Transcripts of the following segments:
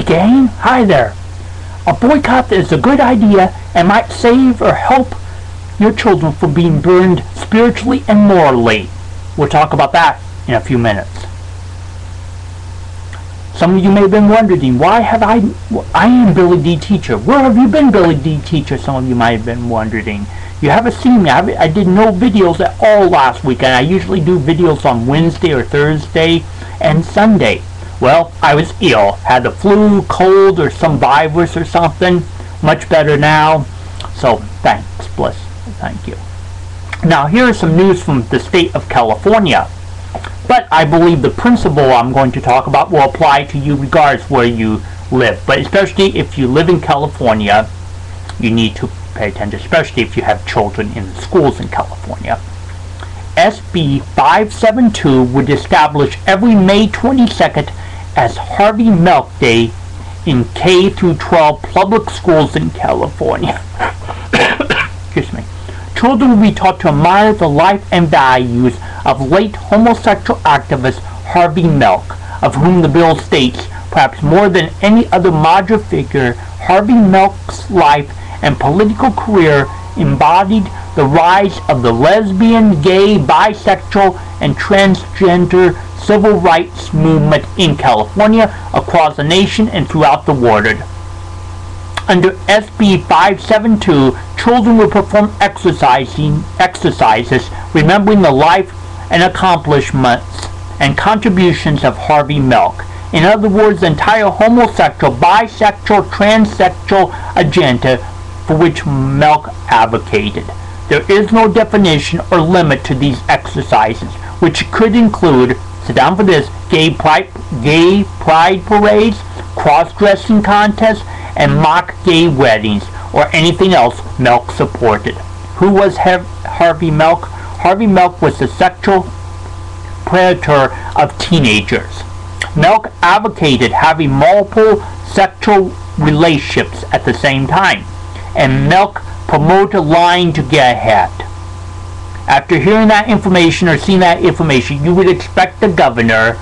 gang. Hi there. A boycott is a good idea and might save or help your children from being burned spiritually and morally. We'll talk about that in a few minutes. Some of you may have been wondering, why have I am BillyDTeacher. Where have you been, BillyDTeacher? Some of you might have been wondering. You haven't seen me. I did no videos at all last week, and I usually do videos on Wednesday or Thursday and Sunday. Well, I was ill, had the flu, cold, or some virus or something. Much better now. So, thanks, Bliss. Thank you. Now, here is some news from the state of California. But I believe the principle I'm going to talk about will apply to you regardless where you live. But especially if you live in California, you need to pay attention, especially if you have children in the schools in California. SB 572 would establish every May 22nd as Harvey Milk Day in K through 12 public schools in California. Excuse me. Children will be taught to admire the life and values of late homosexual activist Harvey Milk, of whom the bill states, perhaps more than any other major figure, Harvey Milk's life and political career embodied the rise of the lesbian, gay, bisexual, and transgender civil rights movement in California, across the nation, and throughout the world. Under SB 572, children will perform exercises remembering the life and accomplishments and contributions of Harvey Milk. In other words, the entire homosexual, bisexual, transsexual agenda for which Milk advocated. There is no definition or limit to these exercises, which could include, sit down for this, gay pride parades, cross-dressing contests, and mock gay weddings, or anything else Milk supported. Who was Harvey Milk? Harvey Milk was the sexual predator of teenagers. Milk advocated having multiple sexual relationships at the same time, and Milk promoted lying to get ahead. After hearing that information or seeing that information, you would expect the governor,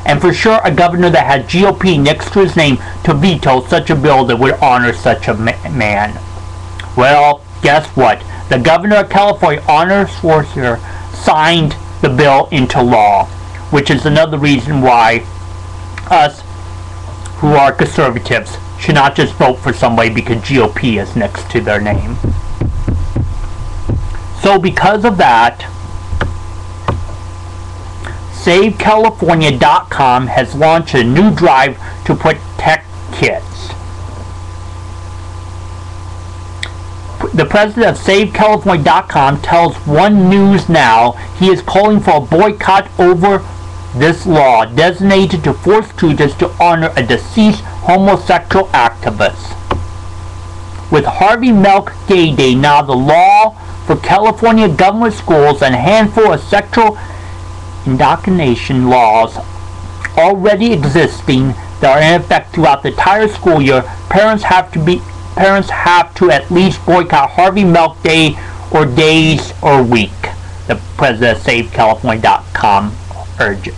and for sure a governor that had GOP next to his name, to veto such a bill that would honor such a man. Well, guess what? The governor of California, Arnold Schwarzenegger, signed the bill into law, which is another reason why us who are conservatives should not just vote for somebody because GOP is next to their name. So because of that, SaveCalifornia.com has launched a new drive to protect kids. The president of SaveCalifornia.com tells One News Now he is calling for a boycott over this law designated to force students to honor a deceased homosexual activist. With Harvey Milk Gay Day now the law for California government schools and a handful of sexual indoctrination laws already existing that are in effect throughout the entire school year, parents have to at least boycott Harvey Milk Day or days or week, the president of SaveCalifornia.com urges.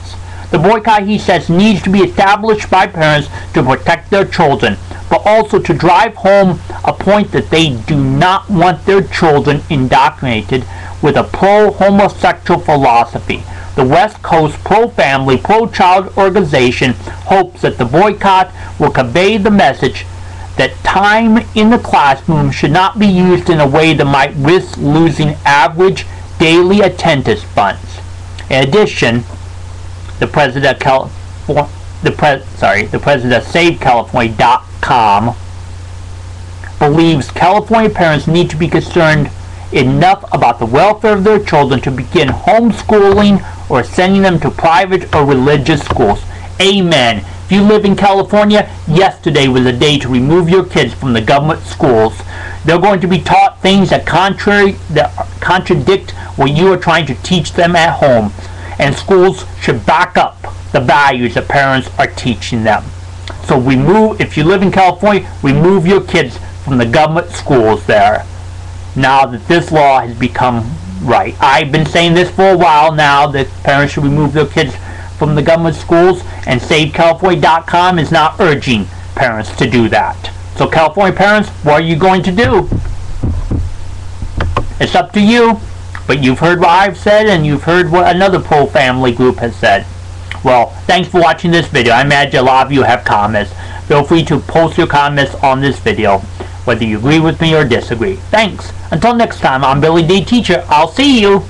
The boycott, he says, needs to be established by parents to protect their children, but also to drive home a point that they do not want their children indoctrinated with a pro-homosexual philosophy. The West Coast pro-family, pro-child organization hopes that the boycott will convey the message that time in the classroom should not be used in a way that might risk losing average daily attendance funds. In addition, the president of SaveCalifornia.com believes California parents need to be concerned enough about the welfare of their children to begin homeschooling or sending them to private or religious schools. Amen. If you live in California, yesterday was a day to remove your kids from the government schools. They're going to be taught things that contradict what you are trying to teach them at home. And schools should back up the values that parents are teaching them. So if you live in California, remove your kids from the government schools there, now that this law has become right. I've been saying this for a while now, that parents should remove their kids from the government schools, and SaveCalifornia.com is now urging parents to do that. So California parents, what are you going to do? It's up to you. But you've heard what I've said, and you've heard what another pro-family group has said. Well, thanks for watching this video. I imagine a lot of you have comments. Feel free to post your comments on this video, whether you agree with me or disagree. Thanks. Until next time, I'm BillyDTeacher. I'll see you.